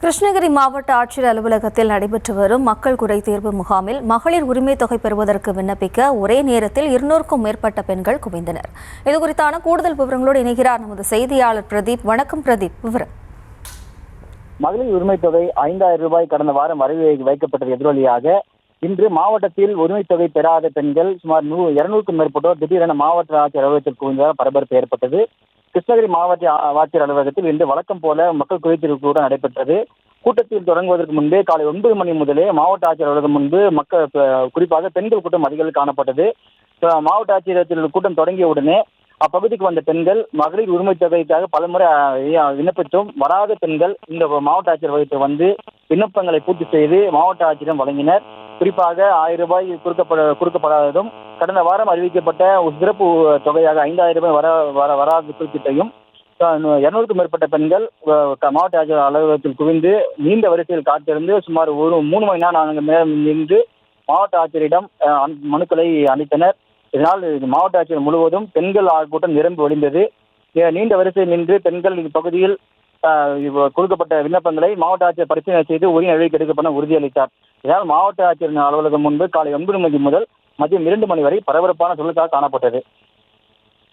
கிருஷ்ணகிரி மாவட்ட ஆட்சியர் அலுவலகத்தில் நடைபெற்று வரும் மக்கள் குறை தீர்வு முகாமில் மகளிர் உரிமை தொகை பெறுவதற்கு விண்ணப்பிக்க ஒரே நேரத்தில் 200க்கும் மேற்பட்ட பெண்கள் குவிந்தனர். இதுகுறித்தான கூடுதல் விவரங்களோடு இணைகிறார் நமது செய்தியாளர் பிரதீப். வணக்கம் பிரதீப், விவரம். மகளிர் உரிமை தொகை 5000 ரூபாய் கடந்த வாரம் வரவு வைக்கப்பட்டது எதிரொலியாக இன்று மாவட்டத்தில் உரிமை தொகை பெறாத பெண்கள் சுமார் 200க்கும் மேற்பட்டோர் திடீரென மாவட்ட ஆட்சியர் அலுவலகத்தில் குவிந்ததால் பரபரப்பு ஏற்பட்டது. கிருஷ்ணகிரி மாவட்ட ஆட்சியர் அலுவலகத்தில் இன்று வழக்கம் போல மக்கள் குறைதீர்வு கூட்டம் நடைபெற்றது. கூட்டத்தில் தொடங்குவதற்கு முன்பே காலை 9 மணி முதலே மாவட்ட ஆட்சியர் அலுவலகம் முன்பு மக்கள் குறிப்பாக பெண்கள் கூட்டம் அதிகம் காணப்பட்டது. மாவட்ட ஆட்சியர் கூட்டம் தொடங்கிய உடனே அப்பகுதிக்கு வந்த பெண்கள் மகளிர் உரிமை தொகைக்காக பலமுறை விண்ணப்பித்தும் வராத பெண்கள் இந்த மாவட்ட ஆட்சியர் வகுப்பில் வந்து விண்ணப்பங்களை பூர்த்தி செய்து மாவட்ட ஆட்சியரிடம் வழங்கினர். குறிப்பாக 1000 ரூபாய் கொடுக்கப்படாததும் கடந்த வாரம் அறிவிக்கப்பட்ட ஒரு சிறப்பு தொகையாக 5000 ரூபாய் வராத குறிப்பிட்டையும் 200க்கும் மேற்பட்ட பெண்கள் மாவட்ட ஆட்சியர் அலுவலகத்தில் குவிந்து நீண்ட வரிசையில் காத்திருந்து சுமார் 3 மணி நேரம் நின்று மாவட்ட ஆட்சியரிடம் மனுக்களை அளித்தனர். இதனால் மாவட்ட ஆட்சியர் முழுவதும் பெண்கள் கூட்டம் நிரம்பி ஒழிந்தது. நீண்ட வரிசையில் நின்று பெண்கள் இப்பகுதியில் கொடுக்கப்பட்ட விண்ணப்பங்களை மாவட்ட ஆட்சியர் பரிசீலனை செய்து உரிய நடவடிக்கை எடுக்கப்பட உறுதியளித்தார். இதனால் மாவட்ட ஆட்சியர் அலுவலகம் முன்பு காலை 9 மணி முதல் மதியம் 2 மணி வரை பரபரப்பான சூழலாக காணப்பட்டது.